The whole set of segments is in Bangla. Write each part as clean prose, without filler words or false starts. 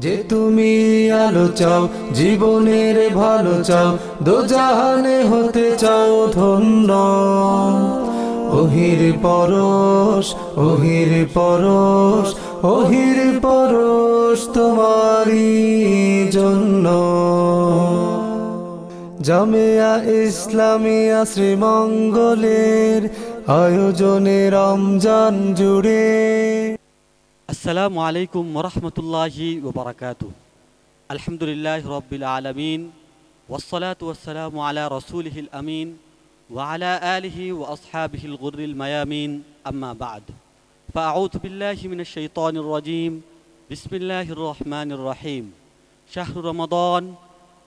যে তুমি আলো চাও, জীবনের ভালো চাও, দোজাহানে হতে চাও ধন্য। ওহির পরশ, ওহির পরশ, ওহির পরশ তোমারই জন্য। জামিয়া ইসলামিয়া শ্রীমঙ্গলের আয়োজনে রমজান জুড়ে। আসসালামু আলাইকুম ওরহমতুল্লাহি ওবরাকাতুহু। আলহামদুলিল্লাহি রাব্বিল আলামিন ওয়াসসালাতু ওয়াসসালামু আলা রাসূলিহিল আমিন ওয়া আলা আলিহি ওয়া আসহাবিহিল গুররিল মায়ামিন, আম্মা বা'দ। ফাআউযু বিল্লাহি মিনাশ শাইতানির রাজীম। বিসমিল্লাহির রহমানির রহিম। শাহরু রমাদান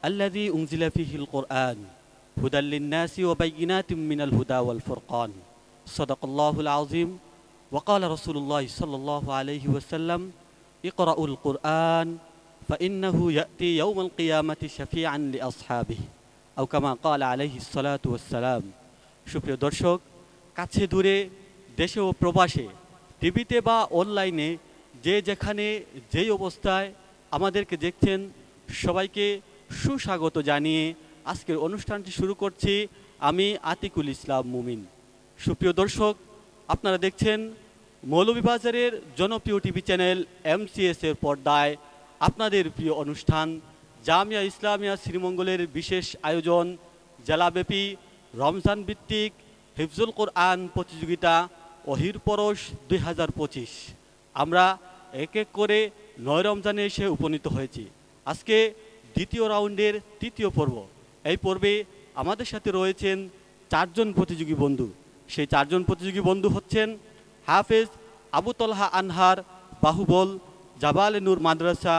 আল্লাযী উনজিলা ফীহিল কুরআন হুদাল লিন-নাসি ওয়া বায়্যিনাতিম মিনাল হুদা ওয়াল ফুরকান। সাদাকাল্লাহুল আযীম। وقال رسول الله صلى الله عليه وسلم اقرأوا القرآن فإنه يأتي يوم القيامة شفيعا لأصحابه أو كما قال عليه الصلاة والسلام। সুপ্রিয় দর্শক, কাছে দূরে, দেশে ও প্রবাসে, টিভিতে বা অনলাইনে যে যেখানে যেই অবস্থায় আমাদেরকে দেখছেন, সবাইকে সুস্বাগত জানিয়ে আজকের অনুষ্ঠানটি শুরু করছি আমি আতিকুল ইসলাম মুমিন। সুপ্রিয় দর্শক, আপনারা দেখছেন মৌলভীবাজারের জনপ্রিয় টিভি চ্যানেল MCS এর পর্দায় আপনাদের প্রিয় অনুষ্ঠান জামিয়া ইসলামিয়া শ্রীমঙ্গলের বিশেষ আয়োজন জেলাব্যাপী রমজান ভিত্তিক হিফজুল কোরআন প্রতিযোগিতা ওহির পরশ 2025। আমরা এক এক করে 9 রমজানে এসে উপনীত হয়েছি। আজকে দ্বিতীয় রাউন্ডের তৃতীয় পর্ব। এই পর্বে আমাদের সাথে রয়েছেন 4 জন প্রতিযোগী বন্ধু। সেই 4 জন প্রতিযোগী বন্ধু হচ্ছেন হাফেজ আবু তলহা আনহার, বাহুবল, জাবালে নূর মাদ্রাসা,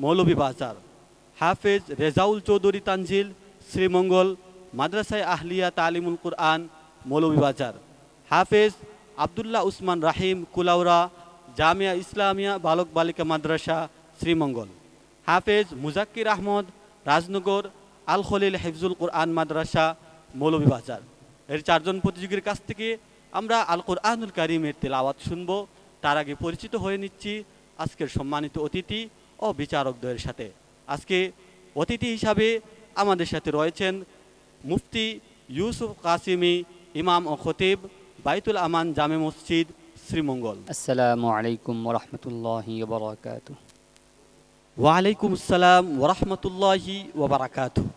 মৌলভীবাজার; হাফেজ রেজাউল চৌধুরী তানজিল, শ্রীমঙ্গল মাদ্রাসায় আহলিয়া তালিমুল কুরআন, মৌলভীবাজার; হাফেজ আবদুল্লাহ উসমান রাহিম, কুলাউড়া জামিয়া ইসলামিয়া বালক বালিকা মাদ্রাসা, শ্রীমঙ্গল; হাফেজ মুজাক্কির আহমদ, রাজনগর আল খলিল হিফজুল কুরআন মাদ্রাসা, মৌলভীবাজার। এর 4 জন প্রতিযোগীর কাছ থেকে আমরা আল কুরআনুল কারীমের তেলাওয়াত শুনব। তার আগে পরিচিত হয়ে নিচ্ছি আজকের সম্মানিত অতিথি ও বিচারকদের সাথে। আজকে অতিথি হিসাবে আমাদের সাথে রয়েছেন মুফতি ইউসুফ কাসিমি, ইমাম ও খতিব, বাইতুল আমান জামে মসজিদ, শ্রীমঙ্গল। আসসালামু আলাইকুম ওয়া রাহমাতুল্লাহি ওয়া বারাকাতুহু। ওয়া আলাইকুম আসসালাম ওয়া রাহমাতুল্লাহি ওয়া বারাকাতুহু।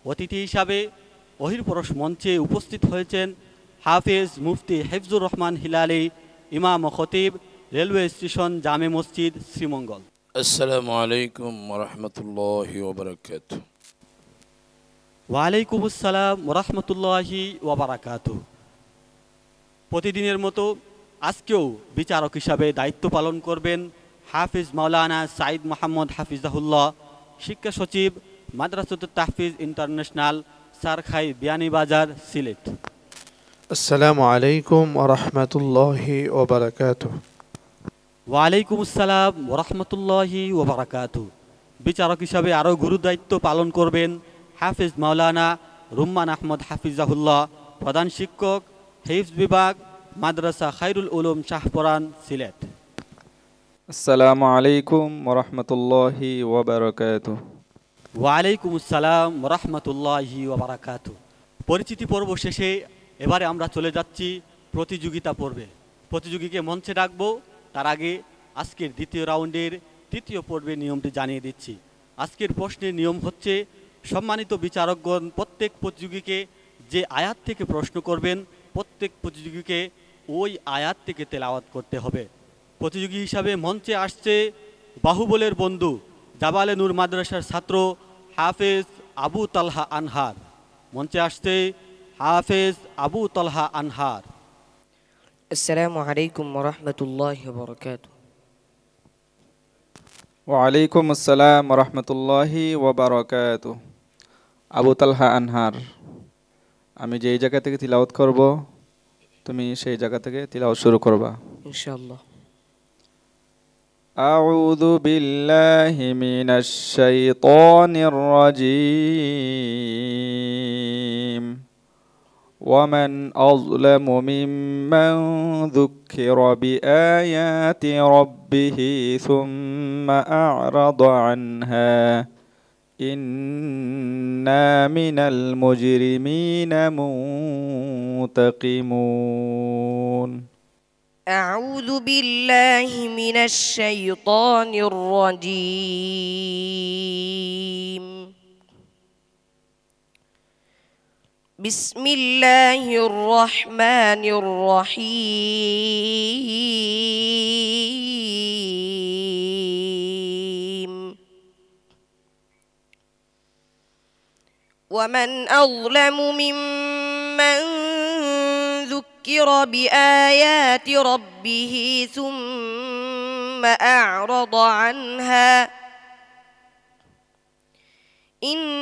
অতিথি হিসাবে ওহির পরশ মঞ্চে উপস্থিত হয়েছেন হাফেজ মুফতি হিফজুর রহমান হিলালি, ইমাম ও খতিব, রেলওয়ে স্টেশন জামে মসজিদ, শ্রীমঙ্গল। আসসালামু আলাইকুম ওয়া রাহমাতুল্লাহি ওয়া বারাকাতুহু। ওয়া আলাইকুম আসসালাম ওয়া রাহমাতুল্লাহি ওয়া বারাকাতুহু। প্রতিদিনের মতো আজকেও বিচারক হিসাবে দায়িত্ব পালন করবেন হাফিজ মাওলানা সাইদ মোহাম্মদ হাফিজাহুল্লাহ, শিক্ষা সচিব, মাদ্রাসাতুত তাহফিজ ইন্টারন্যাশনাল, সারখাই, বিয়ানীবাজার, সিলেট। আসসালামু আলাইকুম ওয়া রাহমাতুল্লাহি ওয়া বারাকাতুহু। ওয়া আলাইকুম আসসালাম ওয়া রাহমাতুল্লাহি ওয়া বারাকাতুহু। বিচারক হিসাবে আরও গুরু দায়িত্ব পালন করবেন হাফিজ মাওলানা রুম্মান আহমদ হাফিজাহুল্লাহ, প্রধান শিক্ষক, হিফজ বিভাগ, মাদ্রাসা খায়রুল উলুম শাহপরান, সিলেট। আসসালামু আলাইকুম ওয়া রাহমাতুল্লাহি ওয়া বারাকাতুহু। ওয়া আলাইকুম আসসালাম ওয়া রাহমাতুল্লাহি ওয়া বারাকাতুহু। পরিচিতি পর্ব শেষে এবারে আমরা চলে যাচ্ছি প্রতিযোগিতা পর্বে। প্রতিযোগীকে মঞ্চে ডাকবো। তার আগে আজকের দ্বিতীয় রাউন্ডের তৃতীয় পর্বের নিয়মটি জানিয়ে দিচ্ছি। আজকের প্রশ্নের নিয়ম হচ্ছে, সম্মানিত বিচারকগণ প্রত্যেক প্রতিযোগীকে যে আয়াত থেকে প্রশ্ন করবেন, প্রত্যেক প্রতিযোগীকে ওই আয়াত থেকে তেলাওয়াত করতে হবে। প্রতিযোগী হিসাবে মঞ্চে আসছে বাহুবলের বন্ধু, জাবালে নূর মাদ্রাসার ছাত্র হাফেজ আবু তালহা আনহার। মঞ্চে আসছে হাফেজ আবু তালহা আনহার। আসসালামু আলাইকুম ওয়া রাহমাতুল্লাহি ওয়া বারাকাতুহু। ওয়া আলাইকুম আসসালাম ওয়া রাহমাতুল্লাহি ওয়া বারাকাতুহু। আবু তালহা আনহার, আমি যেই জায়গা থেকে তিলাওয়াত করব তুমি সেই জায়গা থেকে তিলাওয়াত শুরু করবা ইনশাআল্লাহ। আউযু বিল্লাহি মিনাশ শাইতানির রাজীম। ومن أظلم ممن ذكر بآيات ربه ثم أعرض عنها إنا من المجرمين منتقمون أعوذ بالله من الشيطان الرجيم. بسم الله الرحمن الرحيم. ومن أظلم ممن ذكر بآيات ربه ثم أعرض عنها إنا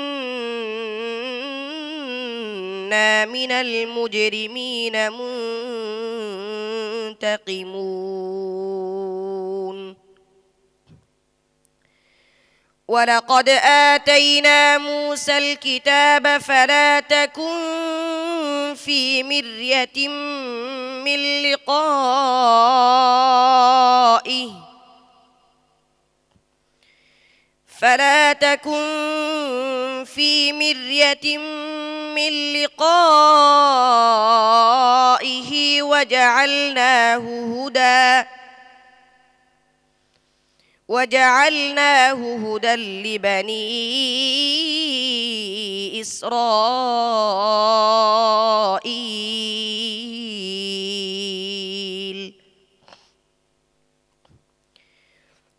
من المجرمين منتقمون. ولقد آتينا موسى الكتاب فلا تكن في مرية من لقائه وجعلناه هدى لبني إسرائيل.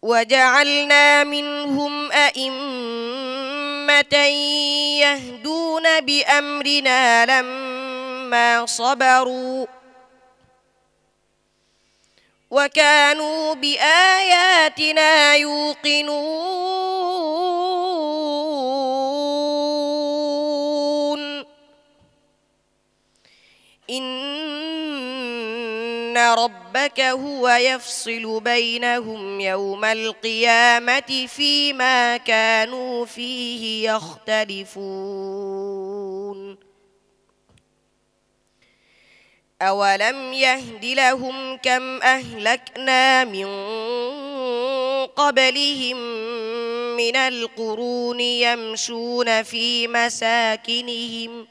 وجعلنا منهم أئمة يهدون بأمرنا لما صبروا وكانوا بآياتنا يوقنون. إن ربك هو يفصل بينهم يوم القيامة فيما كانوا فيه يختلفون. أولم يهد لهم كم أهلكنا من قبلهم من القرون يمشون في مساكنهم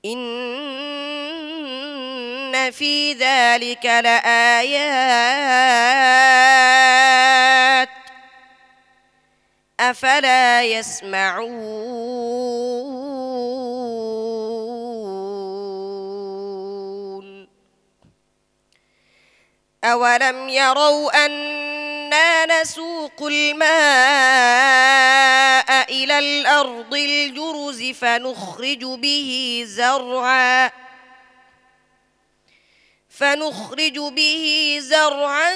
إن في ذلك لآيات أفلا يسمعون. أولم يروا أنا نسوق الماء إلى الأرض الجرز فنخرج به زرعا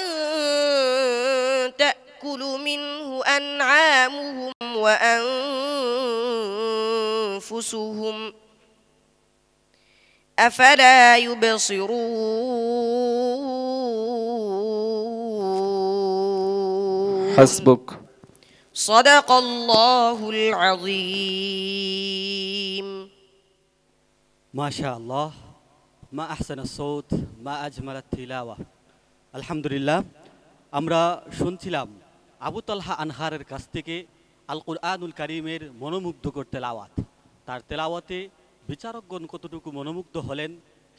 تأكل منه أنعامهم وأنفسهم أفلا يبصرون. حسبك. صدق الله العظيم. ما شاء الله ما أحسن الصوت ما أجمل التلاوة আলহামদুলিল্লাহ আমরা শুনছিলাম আবু তালহা আনহারের কাছ থেকে আল কুরআনুল কারীমের মনোমুগ্ধকর তেলাওয়াত। তার তেলাওয়াতে বিচারকগণ কতটুকু মনোমুগ্ধ হলেন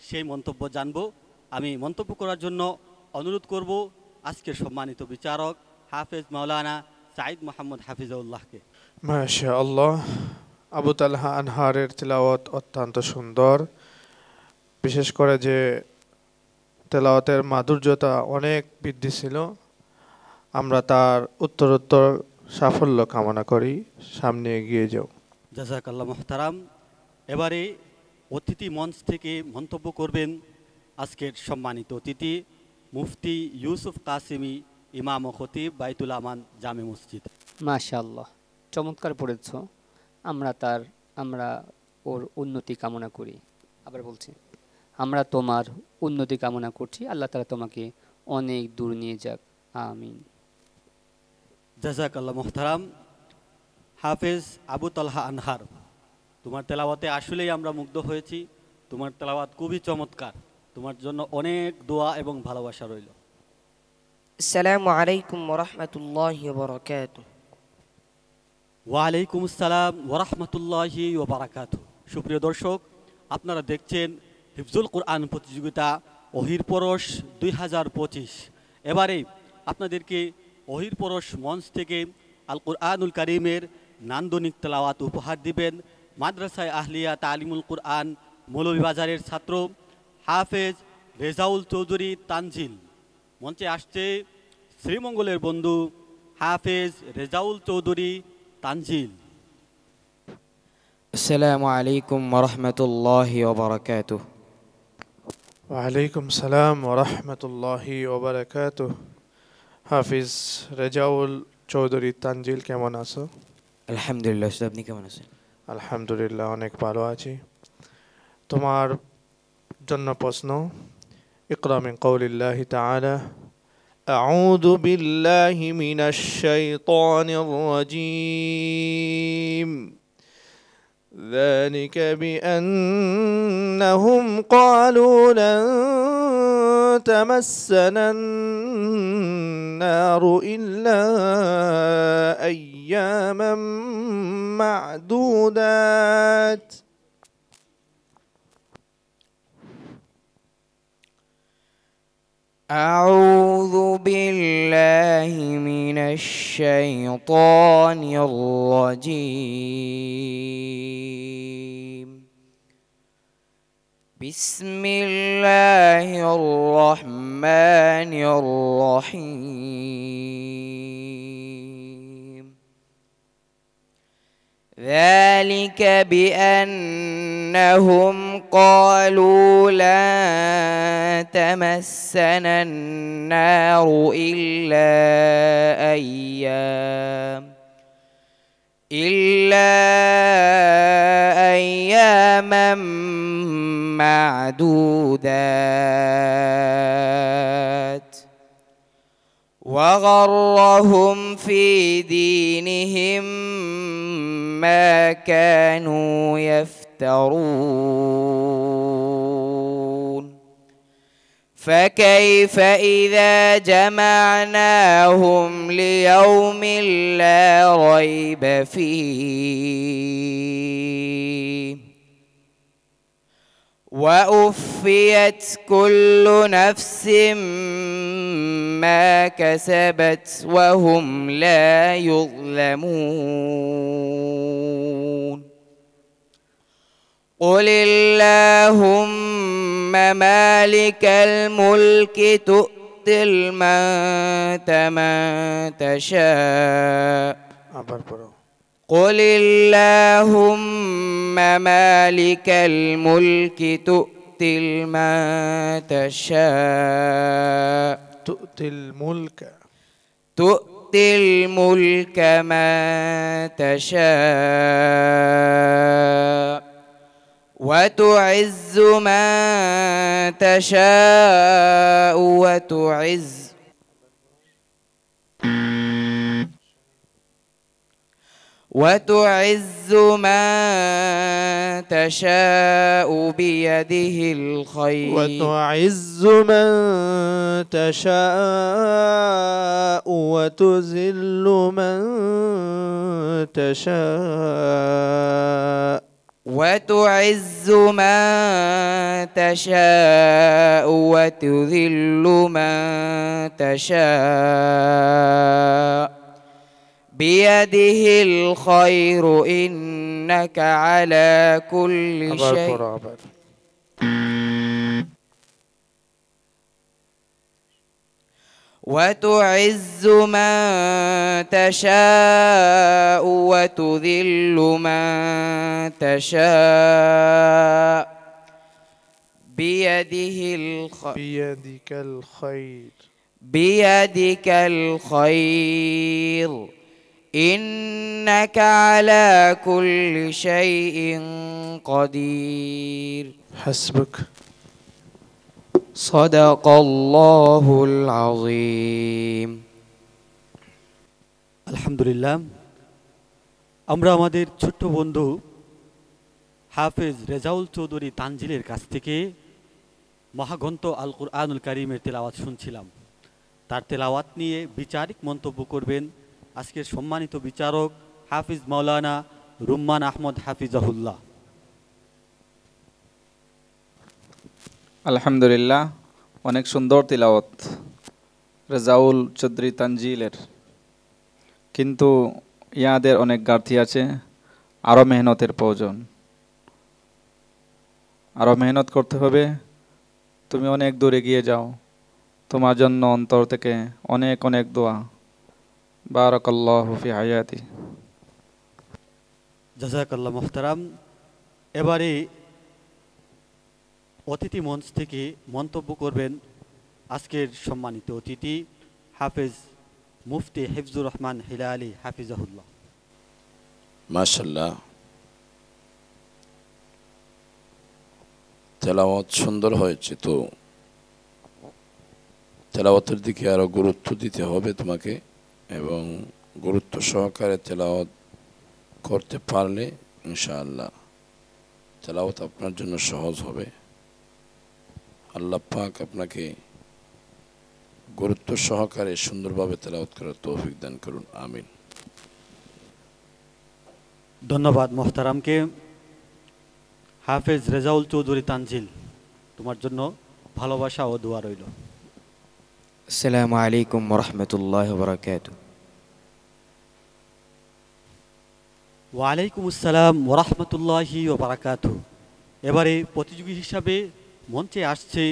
সেই মন্তব্য জানব। আমি মন্তব্য করার জন্য অনুরোধ করব আজকের সম্মানিত বিচারক হাফেজ মাওলানা সাঈদ মোহাম্মদ হাফিজাউল্লাহকে। মাশাআল্লাহ, আবু তালহা আনহারের তেলাওয়াত অত্যন্ত সুন্দর। বিশেষ করে যে তেলাওয়াতের মাধুর্যতা অনেক বৃদ্ধি ছিল। আমরা তার উত্তরোত্তর সাফল্য কামনা করি, সামনে এগিয়ে যাও। জাযাকাল্লাহ মুহতারাম। এবারে অতিথি মঞ্চ থেকে মন্তব্য করবেন আজকের সম্মানিত অতিথি মুফতি ইউসুফ কাসিমি, ইমাম ও খতিব বাইতুল আমান জামে মসজিদ। মাশাআল্লাহ, চমৎকার পড়েছ। আমরা ওর উন্নতি কামনা করি। আবার বলছি, আমরা তোমার উন্নতি কামনা করছি। আল্লাহ তাআলা তোমাকে অনেক দূর নিয়ে যাক, আমিন। জাযাকাল্লাহ মুহতারাম। হাফেজ আবু তালহা আনহার তোমার তেলাওয়াতে আসলেই আমরা মুগ্ধ হয়েছি। তোমার তেলাওয়াত খুবই চমৎকার। তোমার জন্য অনেক দোয়া এবং ভালোবাসা রইল। আসসালামু আলাইকুম ওয়া রাহমাতুল্লাহি ওয়া বারাকাতুহু। ওয়ালাইকুম আসসালাম ওরহমতুল্লাহি ওবরাকাতু। সুপ্রিয় দর্শক, আপনারা দেখছেন হিফজুল কোরআন প্রতিযোগিতা অহির পরশ 2025। এবারে আপনাদেরকে অহির পরশ মঞ্চ থেকে আল কোরআনুল কারীমের নান্দনিক তেলাওয়াত উপহার দিবেন মাদ্রাসায় আহলিয়া তালিমুল কোরআন মৌলভীবাজারের ছাত্র হাফেজ রেজাউল চৌধুরী তানজিল। মঞ্চে আসছে শ্রীমঙ্গলের বন্ধু হাফেজ রেজাউল চৌধুরী তানজিল। আসসালামু আলাইকুম ওয়া রাহমাতুল্লাহি ওয়া বারাকাতুহু। ওয়ালাইকুম সালাম ওয়া রাহমাতুল্লাহি ওয়া বারাকাতুহু। হাফিজ রেজাউল চৌধুরী তানজিল, কেমন আছো? আলহামদুলিল্লাহ, উস্তাদ আপনি কেমন আছেন? আলহামদুলিল্লাহ, অনেক ভালো আছি। তোমার জন্য প্রশ্ন, ইকরা মিন কওলিল্লাহি তাআলা আউযু বিল্লাহি মিনাশ শাইতানির রাজীম ذلك بأنهم قالوا لن تمسنا النار إلا أياما معدودات أعوذ بالله من الشيطان الرجيم بسم الله الرحمن الرحيم ذلك بأنهم قالوا لا تمسنا النار إلا أياما معدودات وغرهم في دينهم ما كانوا يفترون فكيف إذا جمعناهم ليوم لا ريب فيه وأوفيت كل نفس ما كسبت وهم لا يظلمون قل اللهم مالك الملك تؤتي الملك من تشاء قل اللهم مالك الملك تؤتي الملك تشاء تؤتي الملك من تشاء وتعز من تشاء وتعز من تشاء بيده الخير وتعز من تشاء وتذل من تشاء وتعز من تشاء وتذل من تشاء بيده الخير إنك على كل شيء وتعز من تشاء وتذل من تشاء بيدك الخير إنك على كل شيء قدير حسبك صدق الله العظيم আলহামদুলিল্লাহ, আমরা আমাদের ছোট্ট বন্ধু হাফেজ রেজাউল চৌধুরী তানজিলের কাছ থেকে মহাগ্রন্থ আল কুরআনুল কারীমের তেলাওয়াত শুনছিলাম। তার তেলাওয়াত নিয়ে বিচারিক মন্তব্য করবেন আজকের সম্মানিত বিচারক হাফিজ মাওলানা রুম্মান আহমদ হাফিজাহুল্লাহ। আলহামদুলিল্লাহ, অনেক সুন্দর তিলাওয়াত রেজাউল চৌধুরী তানজিলের, কিন্তু ইয়াদের অনেক ঘাটতি আছে, আরও মেহনতের প্রয়োজন, আরও মেহনত করতে হবে। তুমি অনেক দূরে গিয়ে যাও, তোমার জন্য অন্তর থেকে অনেক অনেক দোয়া। বারাকাল্লাহু ফি হায়াতি। জাযাকাল্লাহ মুহতারাম। এবারে অতিথি মঞ্চ থেকে মন্তব্য করবেন আজকের সম্মানিত অতিথি হাফেজ মুফতি হিফজুর রহমান হিলালি হাফিজাহুল্লাহ। মাশাল্লাহ, তেলাওয়াত সুন্দর হয়েছে, তো তেলাওয়াতের দিকে আরো গুরুত্ব দিতে হবে তোমাকে, এবং গুরুত্ব সহকারে তেলাওয়াত করতে পারলে ইনশাআল্লাহ তেলাওয়াত আপনার জন্য সহজ হবে। আল্লাহ পাক আপনাকে গুরুত্ব সহকারে সুন্দরভাবে তেলাওয়াত করার তৌফিক দান করুন, আমিন। ধন্যবাদ মোহতারামকে। হাফেজ রেজাউল চৌধুরী তানজিল, তোমার জন্য ভালোবাসা ও দোয়া রইল। আসসালামু আলাইকুম ওয়া রাহমাতুল্লাহি ওয়া বারাকাতুহু। ওয়ালাইকুম আসসালাম ওয়া রাহমাতুল্লাহি ওয়া বারাকাতুহু। এবারে প্রতিযোগী হিসাবে মঞ্চে আসছে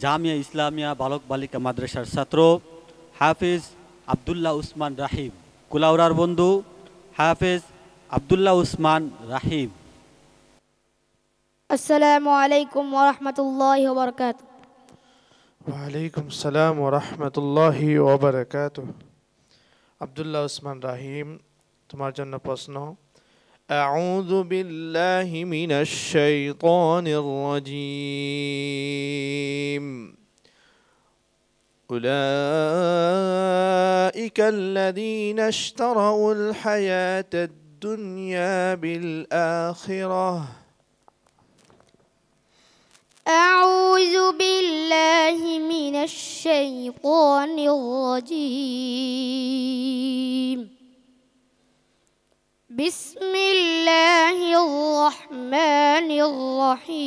জামিয়া ইসলামিয়া বালক বালিকা মাদ্রাসার ছাত্র হাফেজ আব্দুল্লাহ উসমান রাহিম, কুলাউড়ার বন্ধু হাফেজ আব্দুল্লাহ উসমান রাহিম। আসসালামু আলাইকুম ওয়া রাহমাতুল্লাহি ওয়া বারাকাতুহু। ওয়ালাইকুম সালাম ওয়া রাহমাতুল্লাহি ওয়া বারাকাতুহু। আব্দুল্লাহ উসমান রাহিম, তোমার জন্য প্রশ্ন। আউযু বিল্লাহি মিনাশ শাইতানির রাজীম। উলাইকা আল্লাযীনা ইশতারাউল হায়াতাদ দুনিয়া বিল আখিরাহ। أعوذ بالله من الشيطان الرجيم. بسم الله الرحمن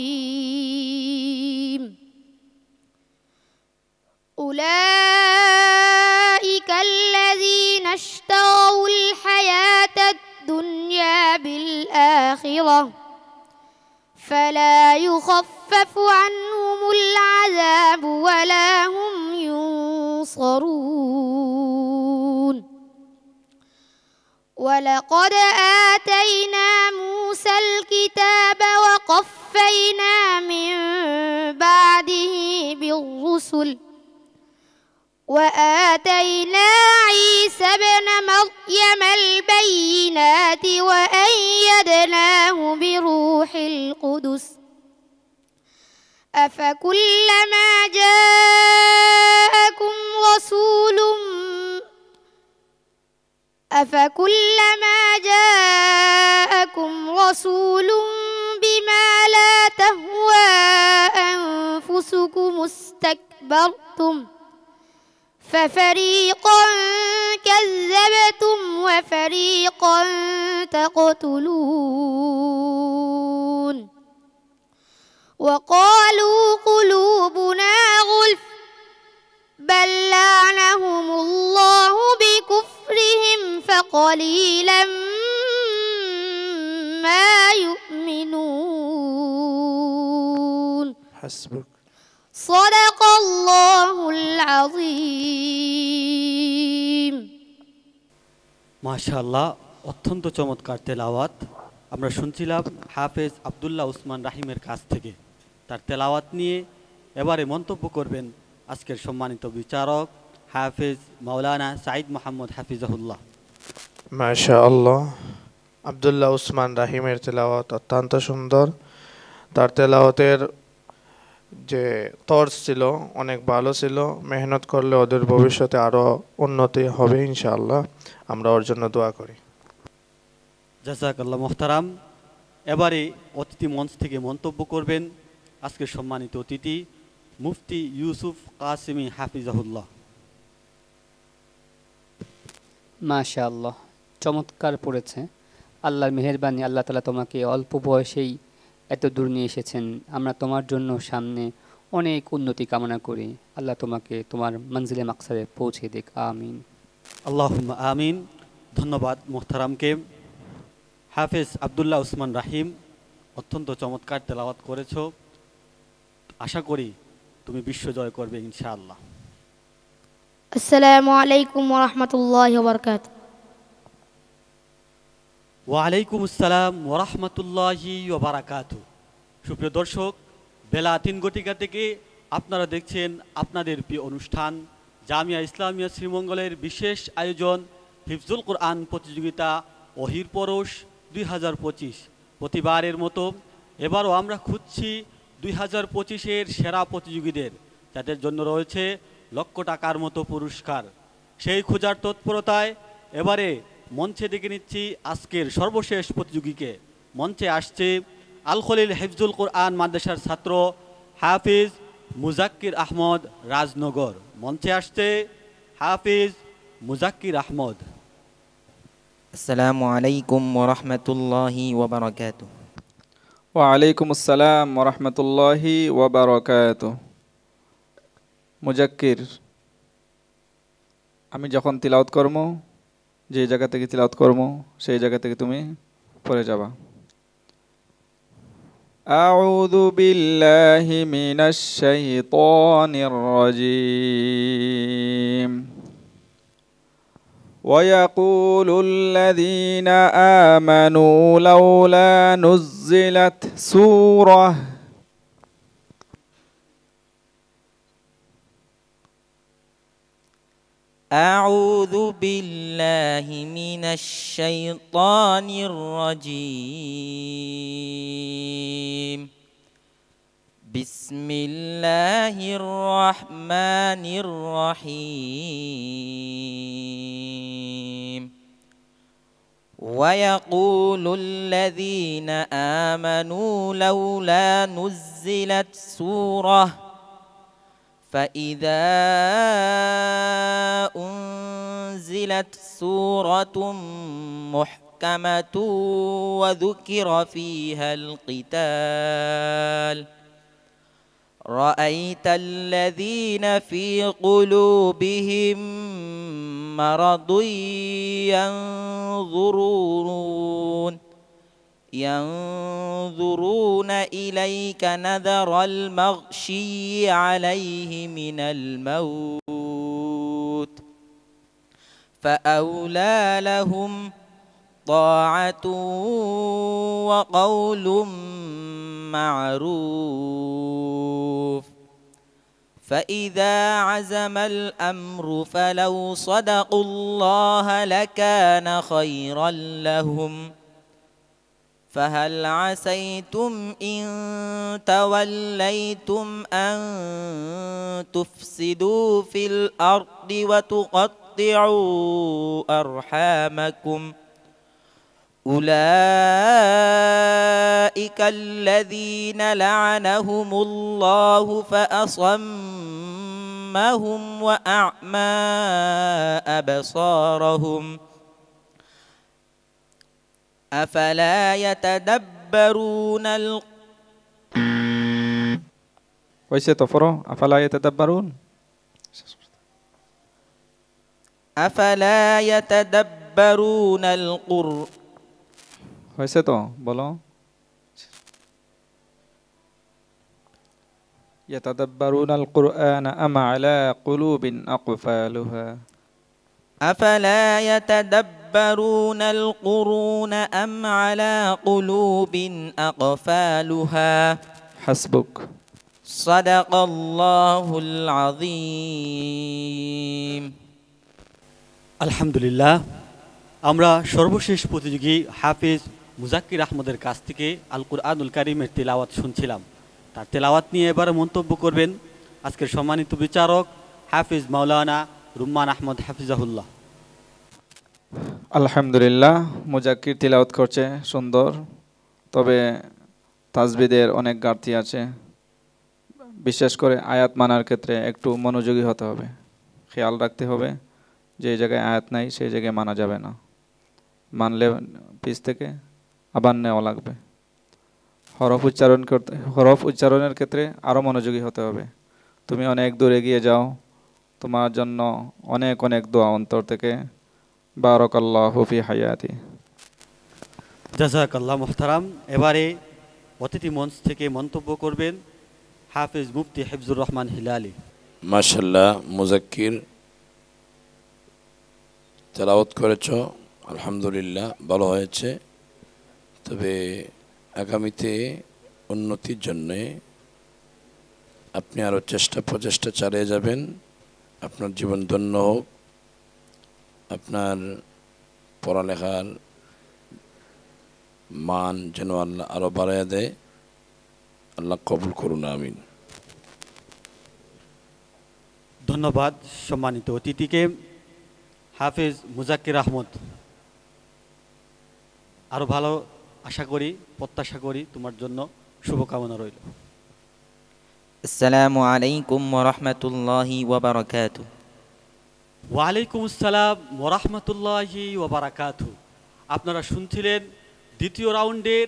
الرحيم. أولئك الذين اشتروا الحياة الدنيا بالآخرة فلا يخفف عنهم العذاب ولا هم ينصرون. ولقد آتينا موسى الكتاب وقفينا من بعده بالرسل وآتينا عيسى ابن مريم البينات وأيدناه بروح القدس. أفكلما جاءكم رسول بما لا تهوى أنفسكم استكبرتم ففريقا كذبتم وفريقا تقتلون. وقالوا قلوبنا غلف بل لعنهم الله بكفرهم فقليلا ما يؤمنون. حسبك. صدق الله العظيم. মাশাআল্লাহ, অত্যন্ত চমৎকার তেলাওয়াত আমরা শুনছিলাম হাফেজ আব্দুল্লাহ উসমান রাহিমের কাছ থেকে। তার তেলাওয়াত নিয়ে এবারে মন্তব্য করবেন আজকের সম্মানিত বিচারক হাফেজ মাওলানা সাঈদ মোহাম্মদ হাফিজাহুল্লাহ। মাশাআল্লাহ, আব্দুল্লাহ উসমান রাহিমের তেলাওয়াত অত্যন্ত সুন্দর। তার তেলাওয়াতের যে তর্জ ছিল অনেক ভালো ছিল। মেহনত করলে ওদের ভবিষ্যতে আরও উন্নতি হবে ইনশাআল্লাহ। আমরা ওর জন্য দোয়া করি। জাযাকাল্লাহ মুহতারাম। এবারে অতিথি মঞ্চ থেকে মন্তব্য করবেন আজকের সম্মানিত অতিথি মুফতি ইউসুফ কাসিমি হাফিজাহুল্লাহ। মাশাআল্লাহ, চমৎকার পড়েছে। আল্লাহর মেহেরবানি, আল্লাহ তাআলা তোমাকে অল্প বয়সেই এত দূর নিয়ে এসেছেন। আমরা তোমার জন্য সামনে অনেক উন্নতি কামনা করি। আল্লাহ তোমাকে তোমার মঞ্জিলে মাকসাদে পৌঁছে দিক, আমিন। আল্লাহুম্মা আমিন। ধন্যবাদ মোহতারামকে। হাফেজ আবদুল্লাহ উসমান রাহিম, অত্যন্ত চমৎকার তেলাওয়াত করেছ। আশা করি তুমি বিশ্বজয় করবে ইনশাআল্লাহ। আসসালামু আলাইকুম ওয়া রাহমাতুল্লাহি ওয়া বারাকাতুহু। ওয়ালাইকুম আসসালাম ওয়া রাহমাতুল্লাহি ওয়া বারাকাতুহু। সুপ্রিয় দর্শক, বেলা 3 থেকে আপনারা দেখছেন আপনাদের প্রিয় অনুষ্ঠান জামিয়া ইসলামিয়া শ্রীমঙ্গলের বিশেষ আয়োজন হিফজুল কোরআন প্রতিযোগিতা ওহির পরশ 2025। প্রতিবারের মতো এবারও আমরা খুঁজছি 2025-এর সেরা প্রতিযোগীদের, যাদের জন্য রয়েছে লক্ষ টাকার মতো পুরস্কার। সেই খোঁজার তৎপরতায় এবারে মঞ্চে ডেকে নিচ্ছি আজকের সর্বশেষ প্রতিযোগীকে। মঞ্চে আসছে আল খলিল হিফজুল কোরআন মাদ্রাসার ছাত্র হাফিজ মুজাক্কির আহমদ রাজনগর। মঞ্চে আসছে হাফিজ মুজাক্কির আহমদ। আসসালামু আলাইকুম ওয়া রাহমাতুল্লাহি ওয়া বারাকাতুহু। ওয়ালাইকুম আসসালাম ওয়া রাহমাতুল্লাহি ওয়া বারাকাতুহু। মুজাক্কির, আমি যখন তিলাওয়াত করব, যে জায়গা থেকে তিলাওয়াত করব সেই জায়গা থেকে তুমি পড়ে যাবা। আউযু বিল্লাহি মিনাশ শাইতানির রাজীম। ويقول الذين آمنوا لولا نزلت سورة أعوذ بالله من الشيطان الرجيم. بسم الله الرحمن الرحيم. ويقول الذين آمنوا لولا نزلت سورة فإذا أنزلت سورة محكمة وذكر فيها القتال رأيت الذين في قلوبهم مرض ينظرون إليك نذر المغشي عليه من الموت فأولى لهم طاعة وقول معروف. فإذا عزم الأمر فلو صدقوا الله لكان خيرا لهم. فهل عسيتم إن توليتم أن تفسدوا في الأرض وتقطعوا أرحامكم أولئك الذين لعنهم الله فأصمهم وأعمى أبصارهم أفلا يتدبرون ويسي تفرو أفلا يتدبرون أفلا يتدبرون القرآن হয়েছে তো বলো। يتدبرون القرآن أم على قلوب أقفالها أفلا يتدبرون القرآن أم على قلوب أقفالها حسبك. صدق الله العظيم. আলহামদুলিল্লাহ, আমরা সর্বশেষ প্রতিযোগী হাফিজ মুজাক্কির আহমদের কাছ থেকে আল কুরআনুল কারীমের তেলাওয়াত শুনছিলাম। তার তেলাওয়াত নিয়ে এবারে মন্তব্য করবেন আজকের সম্মানিত বিচারক হাফিজ মাওলানা রুম্মান আহমদ হাফিজাহুল্লাহ। আলহামদুলিল্লাহ, মুজাক্কির তিলাওয়াত করছে সুন্দর। তবে তাজবিদের অনেক ঘাটতি আছে। বিশেষ করে আয়াত মানার ক্ষেত্রে একটু মনোযোগী হতে হবে, খেয়াল রাখতে হবে যে জায়গায় আয়াত নাই সেই জায়গায় মানা যাবে না, মানলে পিছ থেকে আবার নেওয়া লাগবে। হরফ উচ্চারণের ক্ষেত্রে আরও মনোযোগী হতে হবে। তুমি অনেক দূর এগিয়ে যাও, তোমার জন্য অনেক অনেক দোয়া অন্তর থেকে। বারাকাল্লাহু ফি হায়াতি। জাযাকাল্লাহ মুহতারাম। এবারে অতিথি মঞ্চ থেকে মন্তব্য করবেন হাফেজ মুফতি হিফজুর রহমান হিলালি। মাশাআল্লাহ, মুজাক্কির তেলাওয়াত করেছ, আলহামদুলিল্লাহ, ভালো হয়েছে। তবে আগামীতে উন্নতির জন্যে আপনি আরও প্রচেষ্টা চালিয়ে যাবেন। আপনার জীবন ধন্য হোক, আপনার পড়ালেখার মান যেন আল্লাহ আরও বাড়াইয়া দেয়। আল্লাহ কবুল করুন, আমিন। ধন্যবাদ সম্মানিত অতিথিকে। হাফেজ মুজাক্কির আহমদ, আরও ভালো আশা করি, প্রত্যাশা করি, তোমার জন্য শুভকামনা রইল। আসসালামু আলাইকুম ওয়া রাহমাতুল্লাহি ওয়া বারাকাতুহু। ওয়ালাইকুম আসসালাম ওয়া রাহমাতুল্লাহি ওয়া বারাকাতুহু। আপনারা শুনছিলেন দ্বিতীয় রাউন্ডের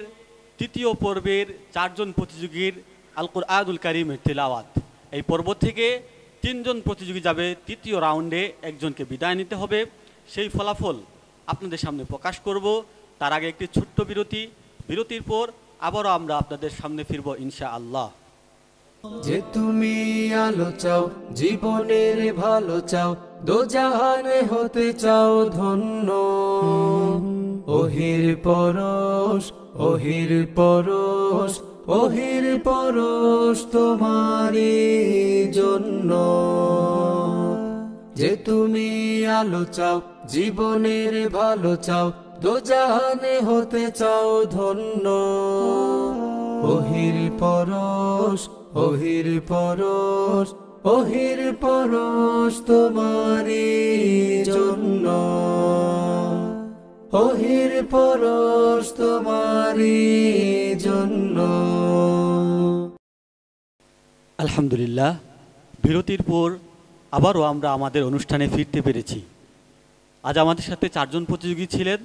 তৃতীয় পর্বের 4 জন প্রতিযোগীর আল কুরআনুল কারীমের তিলাওয়াত। এই পর্ব থেকে 3 জন প্রতিযোগী যাবে তৃতীয় রাউন্ডে, একজনকে বিদায় নিতে হবে। সেই ফলাফল আপনাদের সামনে প্রকাশ করব। তার আগে একটি ছোট্ট বিরতি, বিরতির পর আবারও আমরা আপনাদের সামনে ফিরব ইনশাআল্লাহ। যে তুমি আলো চাও, জীবনের ভালো চাও, দোজাহানে হতে চাও ধন্য। ওহির পরশ, ওহির পরশ, ওহির পরশ তোমারই জন্য। যে তুমি আলো চাও, জীবনের ভালো চাও, দোজাহানে হতে চাও ধন্য। ওহির পরশ, ওহির পরশ, ওহির পরশ তোমারই জন্য। ওহির পরশ তোমারই জন্য। আলহামদুলিল্লাহ, বিরতির পর আবারও আমরা আমাদের অনুষ্ঠানে ফিরতে পেরেছি। আজ আমাদের সাথে 4 জন প্রতিযোগী ছিলেন।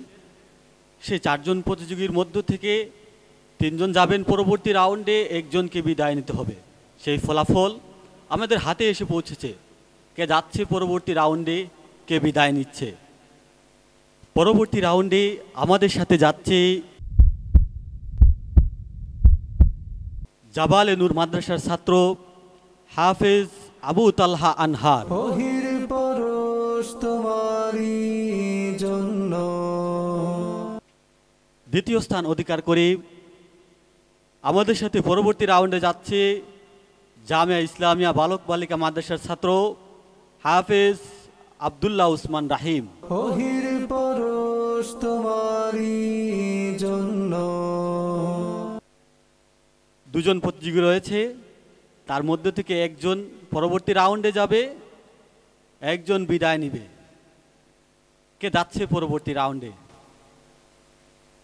সেই 4 জন প্রতিযোগীর মধ্য থেকে 3 জন যাবেন পরবর্তী রাউন্ডে, একজনকে বিদায় নিতে হবে। সেই ফলাফল আমাদের হাতে এসে পৌঁছেছে। কে যাচ্ছে পরবর্তী রাউন্ডে, কে বিদায় নিচ্ছে। পরবর্তী রাউন্ডে আমাদের সাথে যাচ্ছে জাবালে নূর মাদ্রাসার ছাত্র হাফেজ আবু তালহা আনহার। ওহির পরশ তোমারই জন্য। দ্বিতীয় স্থান অধিকার করে আমাদের সাথে পরবর্তী রাউন্ডে যাচ্ছে জামিয়া ইসলামিয়া বালক বালিকা মাদ্রাসার ছাত্র হাফেজ আব্দুল্লাহ উসমান রাহিম। ওহির পরশ তোমারই জন্য। 2 জন প্রতিযোগী রয়েছে, তার মধ্যে থেকে একজন পরবর্তী রাউন্ডে যাবে, একজন বিদায় নিবে। কে যাচ্ছে পরবর্তী রাউন্ডে?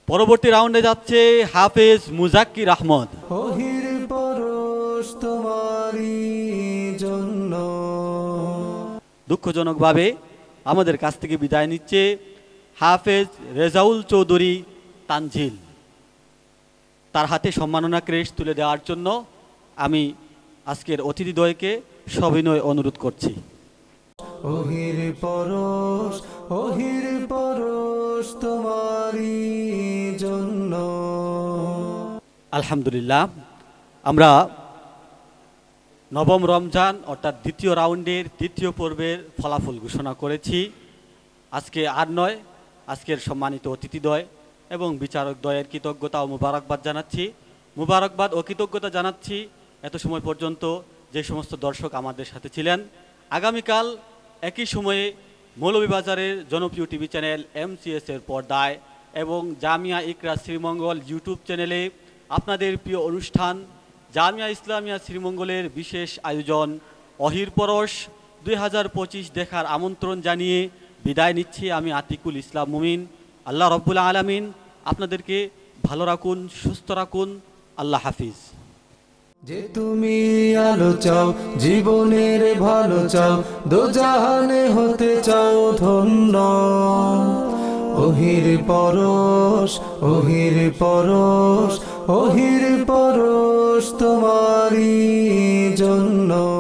পরবর্তী রাউন্ডে যাচ্ছে হাফেজ মুজাক্কির আহমদ। ওহির পরশ তোমারই জন্য। দুঃখজনকভাবে আমাদের কাছ থেকে বিদায় নিচ্ছে হাফেজ রেজাউল চৌধুরী তানজিল। তার হাতে সম্মাননা ক্রেস্ট তুলে দেওয়ার জন্য আমি আজকের অতিথিদ্বয়কে সবিনয় অনুরোধ করছি। ওহির পরশ, ওহির পরশ তোমারই জন্য। আলহামদুলিল্লাহ, আমরা নবম রমজান অর্থাৎ দ্বিতীয় রাউন্ডের তৃতীয় পর্বের ফলাফল ঘোষণা করেছি। আজকে আর নয়, আজকের সম্মানিত অতিথিদ্বয় এবং বিচারক দ্বয়ের কৃতজ্ঞতা ও মুবারকবাদ জানাচ্ছি। মুবারকবাদ ও কৃতজ্ঞতা জানাচ্ছি এত সময় পর্যন্ত যে সমস্ত দর্শক আমাদের সাথে ছিলেন। আগামীকাল একই সময়ে মৌলভীবাজারের জনপ্রিয় টিভি চ্যানেল MCS এর পর্দায় এবং জামিয়া ইকরা শ্রীমঙ্গল ইউটিউব চ্যানেলে আপনাদের প্রিয় অনুষ্ঠান জামিয়া ইসলামিয়া শ্রীমঙ্গলের বিশেষ আয়োজন অহির পরশ 2025 দেখার আমন্ত্রণ জানিয়ে বিদায় নিচ্ছি আমি আতিকুল ইসলাম মুমিন। আল্লাহ রব্বুল আলামিন আপনাদেরকে ভালো রাখুন, সুস্থ রাখুন। আল্লাহ হাফিজ। যে তুমি আলো চাও, জীবনের ভালো চাও, দোজাহানে হতে চাও ধন্য। ওহির পরশ, ওহির পরশ, ওহির পরশ তোমারই জন্য।